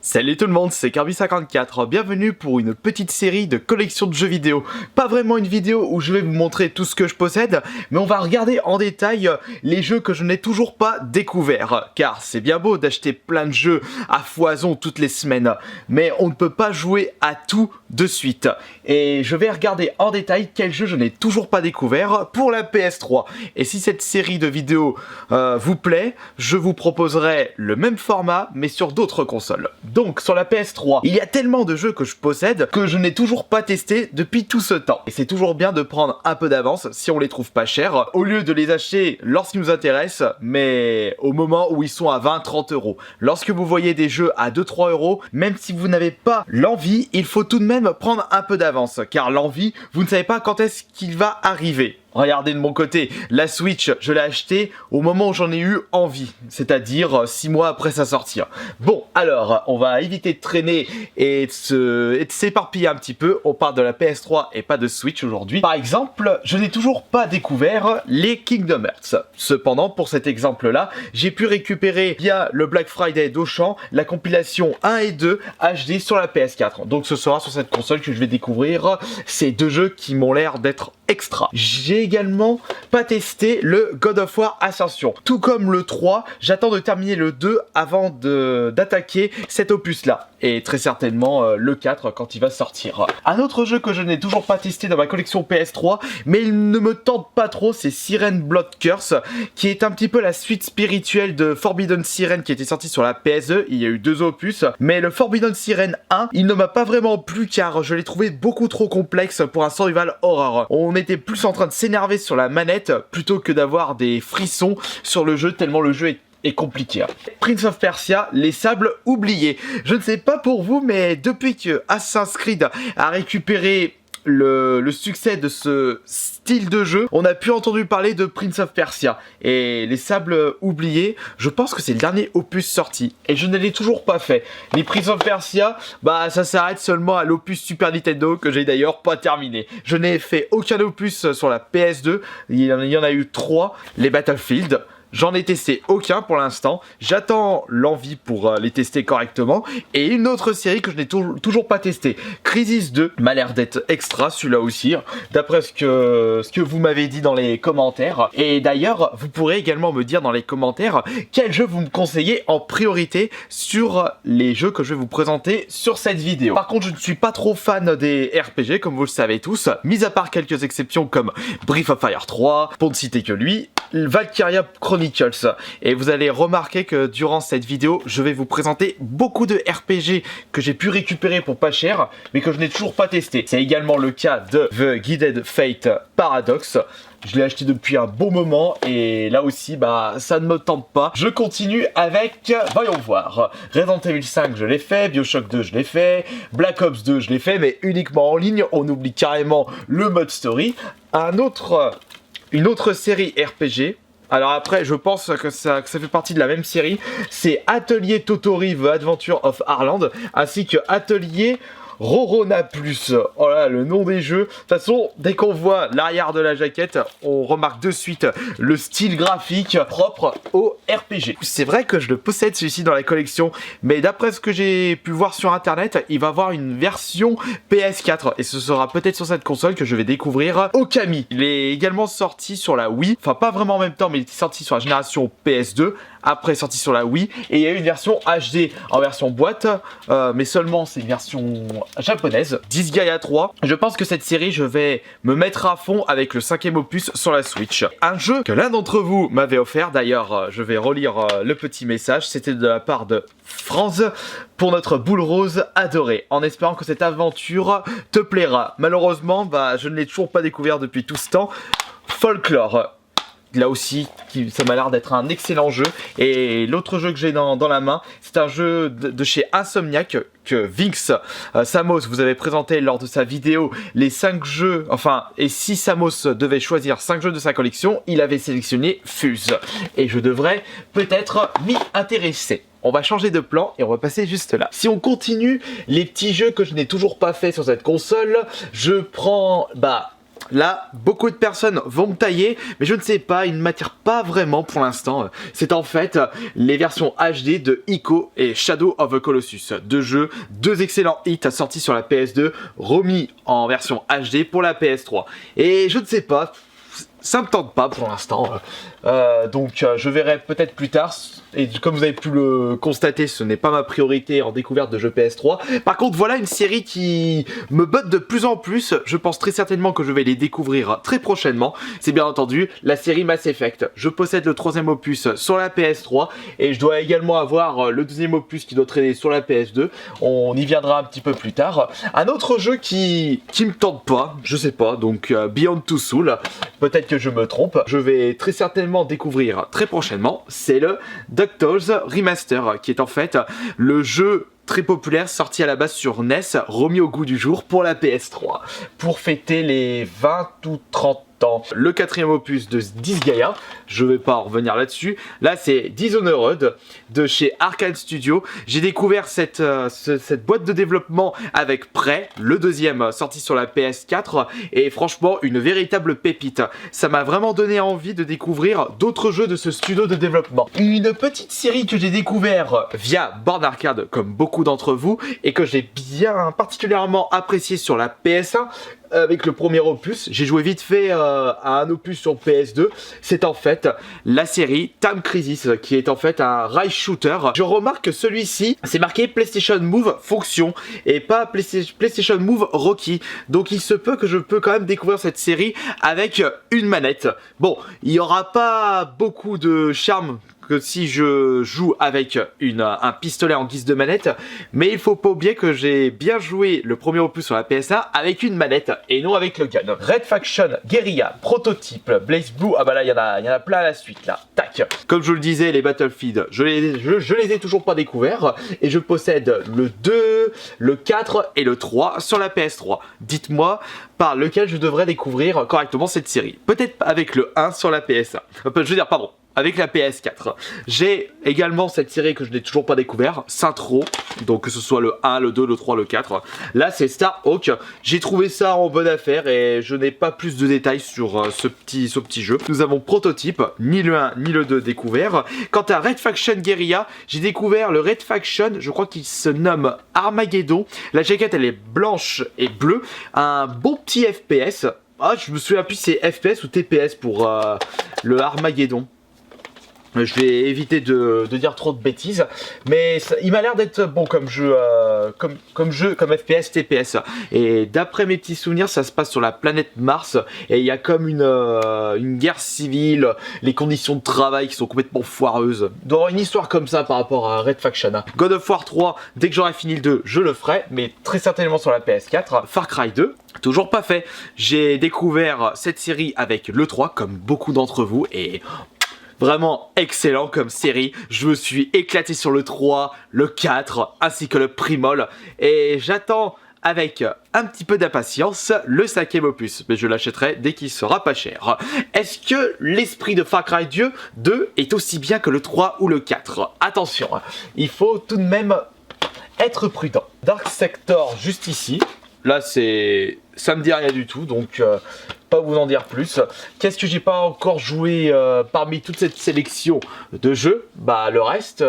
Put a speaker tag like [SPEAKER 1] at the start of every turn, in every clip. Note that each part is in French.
[SPEAKER 1] Salut tout le monde, c'est Kirby54, bienvenue pour une petite série de collection de jeux vidéo. Pas vraiment une vidéo où je vais vous montrer tout ce que je possède, mais on va regarder en détail les jeux que je n'ai toujours pas découverts. Car c'est bien beau d'acheter plein de jeux à foison toutes les semaines, mais on ne peut pas jouer à tout de suite. Et je vais regarder en détail quels jeux je n'ai toujours pas découverts pour la PS3. Et si cette série de vidéos vous plaît, je vous proposerai le même format, mais sur d'autres consoles. Donc sur la PS3, il y a tellement de jeux que je possède que je n'ai toujours pas testé depuis tout ce temps. Et c'est toujours bien de prendre un peu d'avance si on les trouve pas chers, au lieu de les acheter lorsqu'ils nous intéressent, mais au moment où ils sont à 20-30 euros. Lorsque vous voyez des jeux à 2-3 euros, même si vous n'avez pas l'envie, il faut tout de même prendre un peu d'avance, car l'envie, vous ne savez pas quand est-ce qu'il va arriver. Regardez de mon côté, la Switch, je l'ai achetée au moment où j'en ai eu envie, c'est-à-dire 6 mois après sa sortie. Bon, alors, on va éviter de traîner et de s'éparpiller un petit peu. On parle de la PS3 et pas de Switch aujourd'hui. Par exemple, je n'ai toujours pas découvert les Kingdom Hearts. Cependant, pour cet exemple-là, j'ai pu récupérer via le Black Friday d'Auchan la compilation 1 et 2 HD sur la PS4. Donc ce sera sur cette console que je vais découvrir ces deux jeux qui m'ont l'air d'être extra. J'ai également pas testé le God of War Ascension. Tout comme le 3, j'attends de terminer le 2 avant d'attaquer cet opus là. Et très certainement le 4 quand il va sortir. Un autre jeu que je n'ai toujours pas testé dans ma collection PS3, mais il ne me tente pas trop, c'est Siren Blood Curse, qui est un petit peu la suite spirituelle de Forbidden Siren qui était sorti sur la PSE. Il y a eu 2 opus, mais le Forbidden Siren 1, il ne m'a pas vraiment plu car je l'ai trouvé beaucoup trop complexe pour un survival horror. On était plus en train de s'énerver sur la manette plutôt que d'avoir des frissons sur le jeu tellement le jeu est compliqué. Prince of Persia, les sables oubliés. Je ne sais pas pour vous, mais depuis que Assassin's Creed a récupéré le succès de ce style de jeu, on a pu entendre parler de Prince of Persia. Et les sables oubliés, je pense que c'est le dernier opus sorti. Et je ne l'ai toujours pas fait. Les Prince of Persia, bah ça s'arrête seulement à l'opus Super Nintendo que j'ai d'ailleurs pas terminé. Je n'ai fait aucun opus sur la PS2. Il y en a eu 3. Les Battlefield. J'en ai testé aucun pour l'instant, j'attends l'envie pour les tester correctement. Et une autre série que je n'ai toujours pas testée, Crisis 2, m'a l'air d'être extra celui-là aussi, d'après ce que vous m'avez dit dans les commentaires. Et d'ailleurs, vous pourrez également me dire dans les commentaires quel jeu vous me conseillez en priorité sur les jeux que je vais vous présenter sur cette vidéo. Par contre, je ne suis pas trop fan des RPG, comme vous le savez tous, mis à part quelques exceptions comme Breath of Fire 3, pour ne citer que lui, Valkyria Chronicles. Et vous allez remarquer que durant cette vidéo, je vais vous présenter beaucoup de RPG que j'ai pu récupérer pour pas cher, mais que je n'ai toujours pas testé. C'est également le cas de The Guided Fate Paradox. Je l'ai acheté depuis un bon moment et là aussi, bah, ça ne me tente pas. Je continue avec, voyons voir, Resident Evil 5, je l'ai fait, BioShock 2, je l'ai fait, Black Ops 2, je l'ai fait, mais uniquement en ligne. On oublie carrément le mode story. Une autre série RPG. Alors après, je pense que ça fait partie de la même série. C'est Atelier Totori The Adventure of Arland, ainsi que Atelier Rorona Plus. Oh là, le nom des jeux. De toute façon, dès qu'on voit l'arrière de la jaquette, on remarque de suite le style graphique propre au RPG. C'est vrai que je le possède celui-ci dans la collection, mais d'après ce que j'ai pu voir sur internet, il va avoir une version PS4 et ce sera peut-être sur cette console que je vais découvrir Okami. Il est également sorti sur la Wii, enfin pas vraiment en même temps, mais il était sorti sur la génération PS2. Après sorti sur la Wii, et il y a eu une version HD en version boîte, mais seulement c'est une version japonaise, Disgaea 3. Je pense que cette série, je vais me mettre à fond avec le 5e opus sur la Switch. Un jeu que l'un d'entre vous m'avait offert, d'ailleurs je vais relire le petit message, c'était de la part de Franz pour notre boule rose adorée, en espérant que cette aventure te plaira. Malheureusement, bah, je ne l'ai toujours pas découvert depuis tout ce temps. Folklore. Là aussi, ça m'a l'air d'être un excellent jeu. Et l'autre jeu que j'ai dans la main, c'est un jeu de chez Insomniac que Vinx Samos vous avez présenté lors de sa vidéo les 5 jeux, enfin, et si Samos devait choisir 5 jeux de sa collection, il avait sélectionné Fuse. Et je devrais peut-être m'y intéresser. On va changer de plan et on va passer juste là. Si on continue les petits jeux que je n'ai toujours pas fait sur cette console, je prends, Là, beaucoup de personnes vont me tailler, mais je ne sais pas, il ne m'attire pas vraiment pour l'instant. C'est en fait les versions HD de Ico et Shadow of the Colossus. Deux excellents hits sortis sur la PS2, remis en version HD pour la PS3. Et je ne sais pas, ça me tente pas pour l'instant. Donc je verrai peut-être plus tard. Et comme vous avez pu le constater, ce n'est pas ma priorité en découverte de jeux PS3. Par contre, voilà une série qui me botte de plus en plus. Je pense très certainement que je vais les découvrir très prochainement. C'est bien entendu la série Mass Effect. Je possède le 3e opus sur la PS3 et je dois également avoir le 2e opus qui doit traîner sur la PS2. On y viendra un petit peu plus tard. Un autre jeu qui me tente pas, je sais pas, donc Beyond Two Souls. Peut-être que je me trompe. Je vais très certainement découvrir très prochainement. C'est le DuckTales Remaster, qui est en fait le jeu très populaire sorti à la base sur NES, remis au goût du jour pour la PS3, pour fêter les 20 ou 30 ans. Le 4e opus de Disgaea, je vais pas en revenir là-dessus. Là, c'est Dishonored de chez Arkane Studio. J'ai découvert cette boîte de développement avec Prey, le 2e sorti sur la PS4, et franchement, une véritable pépite. Ça m'a vraiment donné envie de découvrir d'autres jeux de ce studio de développement. Une petite série que j'ai découvert via Born Arcade, comme beaucoup d'entre vous, et que j'ai bien particulièrement apprécié sur la PS1, avec le premier opus. J'ai joué vite fait à un opus sur PS2. C'est en fait la série Time Crisis, qui est en fait un rail shooter. Je remarque que celui-ci, c'est marqué PlayStation Move Fonction et pas PlayStation Move Rocky. Donc il se peut que je peux quand même découvrir cette série avec une manette. Bon, il n'y aura pas beaucoup de charme que si je joue avec un pistolet en guise de manette, mais il faut pas oublier que j'ai bien joué le premier opus sur la PS1 avec une manette et non avec le gun. Red Faction, Guerrilla, Prototype, Blaze Blue, ah bah là il y en a plein à la suite là, tac. Comme je le disais, les Battlefield, je les ai toujours pas découverts et je possède le 2, le 4 et le 3 sur la PS3. Dites-moi par lequel je devrais découvrir correctement cette série. Peut-être avec le 1 sur la PS1. Je veux dire, pardon, avec la PS4. J'ai également cette série que je n'ai toujours pas découvert, Saints Row, donc que ce soit le 1, le 2, le 3, le 4. Là c'est Starhawk, j'ai trouvé ça en bonne affaire et je n'ai pas plus de détails sur ce petit jeu. Nous avons Prototype, ni le 1 ni le 2 découvert. Quant à Red Faction Guerrilla, j'ai découvert le Red Faction, je crois qu'il se nomme Armageddon. La jaquette elle est blanche et bleue, un bon petit FPS. Ah, je me souviens plus si c'est FPS ou TPS pour le Armageddon. Je vais éviter de dire trop de bêtises, mais ça, il m'a l'air d'être bon comme jeu, comme FPS, TPS. Et d'après mes petits souvenirs, ça se passe sur la planète Mars et il y a comme une guerre civile, les conditions de travail qui sont complètement foireuses. Il doit y avoir une histoire comme ça par rapport à Red Faction. God of War 3, dès que j'aurai fini le 2, je le ferai, mais très certainement sur la PS4. Far Cry 2. Toujours pas fait. J'ai découvert cette série avec le 3, comme beaucoup d'entre vous, et vraiment excellent comme série. Je me suis éclaté sur le 3, le 4, ainsi que le Primol. Et j'attends avec un petit peu d'impatience le 5e opus. Mais je l'achèterai dès qu'il sera pas cher. Est-ce que l'esprit de Far Cry 2 est aussi bien que le 3 ou le 4? Attention, il faut tout de même être prudent. Dark Sector juste ici. Là ça me dit rien du tout, donc pas vous en dire plus. Qu'est-ce que j'ai pas encore joué parmi toute cette sélection de jeux? Bah le reste,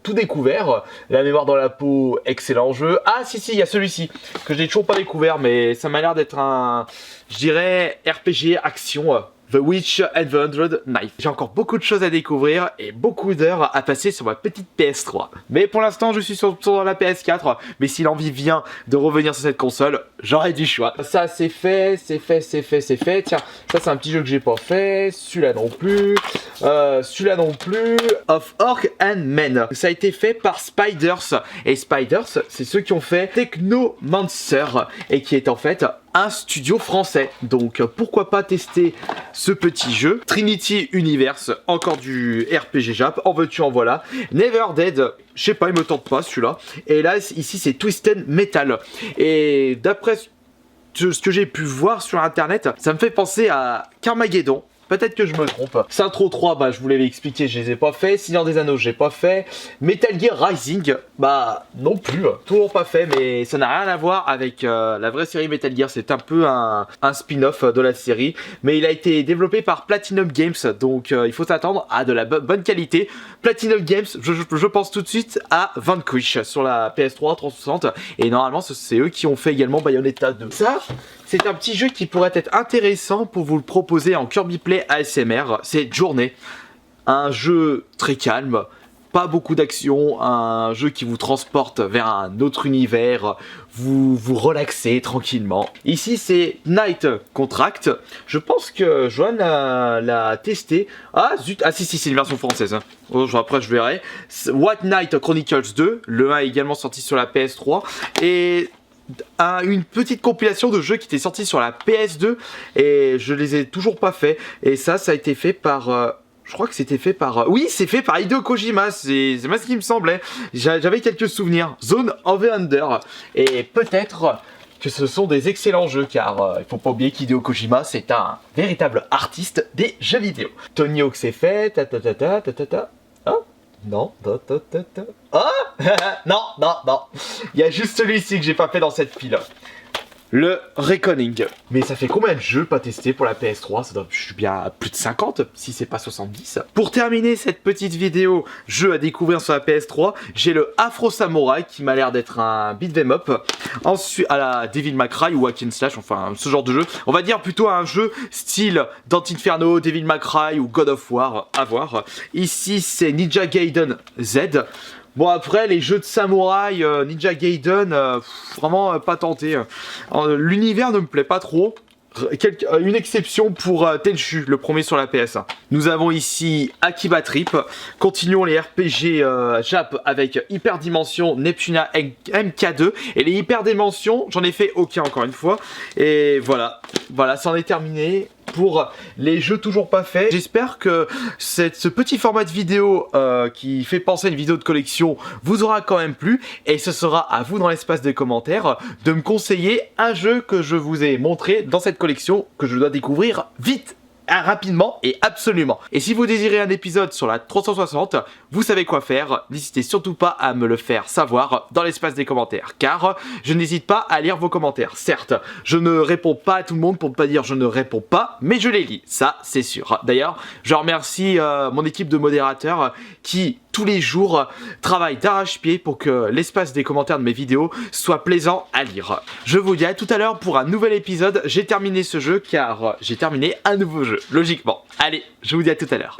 [SPEAKER 1] tout découvert. La mémoire dans la peau, excellent jeu. Ah si, il y a celui-ci, que je n'ai toujours pas découvert, mais ça m'a l'air d'être un, je dirais, RPG action. The Witch and the Hundred Knife. J'ai encore beaucoup de choses à découvrir et beaucoup d'heures à passer sur ma petite PS3. Mais pour l'instant, je suis sur la PS4. Mais si l'envie vient de revenir sur cette console, j'aurai du choix. Ça, c'est fait. Tiens, ça, c'est un petit jeu que j'ai pas fait. Celui-là non plus. Celui-là non plus. Of Orc and Men. Ça a été fait par Spiders. Et Spiders, c'est ceux qui ont fait Technomancer. Et qui est en fait un studio français. Donc pourquoi pas tester ce petit jeu. Trinity Universe, encore du RPG Jap, en veux-tu en voilà. Never Dead, je sais pas, il me tente pas celui-là. Et là, ici c'est Twisted Metal. Et d'après ce que j'ai pu voir sur internet, ça me fait penser à Carmageddon. Peut-être que je me trompe. Saints-Row 3, bah je vous l'avais expliqué, je les ai pas fait. Seigneur des Anneaux, j'ai pas fait. Metal Gear Rising, bah non plus. Toujours pas fait, mais ça n'a rien à voir avec la vraie série Metal Gear. C'est un peu un spin-off de la série. Mais il a été développé par Platinum Games, donc il faut s'attendre à de la bonne qualité. Platinum Games, je pense tout de suite à Vanquish sur la PS3 360. Et normalement, c'est eux qui ont fait également Bayonetta 2. Ça, c'est un petit jeu qui pourrait être intéressant pour vous le proposer en Kirby Play ASMR. C'est Journey, un jeu très calme, pas beaucoup d'action, un jeu qui vous transporte vers un autre univers, vous relaxez tranquillement. Ici c'est Night Contract, je pense que Johan l'a testé. Ah zut, ah si c'est une version française, hein. Oh, après je verrai. White Knight Chronicles 2, le 1 est également sorti sur la PS3 et une petite compilation de jeux qui étaient sortis sur la PS2 et je les ai toujours pas fait. Et ça a été fait par... je crois que c'était fait par... oui, c'est fait par Hideo Kojima, c'est moi ce qui me semblait. J'avais quelques souvenirs. Zone of the Ender. Et peut-être que ce sont des excellents jeux, car il faut pas oublier qu'Hideo Kojima, c'est un véritable artiste des jeux vidéo. Tony Hawk c'est fait, Oh non, oh non. Il y a juste celui-ci que j'ai pas fait dans cette pile. Le Reckoning. Mais ça fait combien de jeux pas testés pour la PS3? Ça doit, je suis bien à plus de 50, si c'est pas 70. Pour terminer cette petite vidéo jeu à découvrir sur la PS3, j'ai le Afro Samurai qui m'a l'air d'être un beat'em up. Ensuite, à la Devil May Cry ou Hack and Slash, enfin ce genre de jeu. On va dire plutôt un jeu style Dante Inferno, Devil May Cry ou God of War, à voir. Ici, c'est Ninja Gaiden Z. Bon après les jeux de samouraï, Ninja Gaiden, vraiment pas tenté. L'univers ne me plaît pas trop. Une exception pour Tenchu, le premier sur la PS1. Nous avons ici Akiba Trip. Continuons les RPG Jap avec Hyperdimension Neptuna MK2. Et les Hyperdimensions, j'en ai fait aucun encore une fois. Et voilà, c'en est terminé pour les jeux toujours pas faits. J'espère que ce petit format de vidéo qui fait penser à une vidéo de collection vous aura quand même plu, et ce sera à vous dans l'espace des commentaires de me conseiller un jeu que je vous ai montré dans cette collection que je dois découvrir vite, rapidement et absolument. Et si vous désirez un épisode sur la 360, vous savez quoi faire. N'hésitez surtout pas à me le faire savoir dans l'espace des commentaires, car je n'hésite pas à lire vos commentaires. Certes, je ne réponds pas à tout le monde pour ne pas dire je ne réponds pas, mais je les lis, ça c'est sûr. D'ailleurs, je remercie mon équipe de modérateurs qui tous les jours travaillent d'arrache-pied pour que l'espace des commentaires de mes vidéos soit plaisant à lire. Je vous dis à tout à l'heure pour un nouvel épisode. J'ai terminé ce jeu car j'ai terminé un nouveau jeu, logiquement. Allez, je vous dis à tout à l'heure.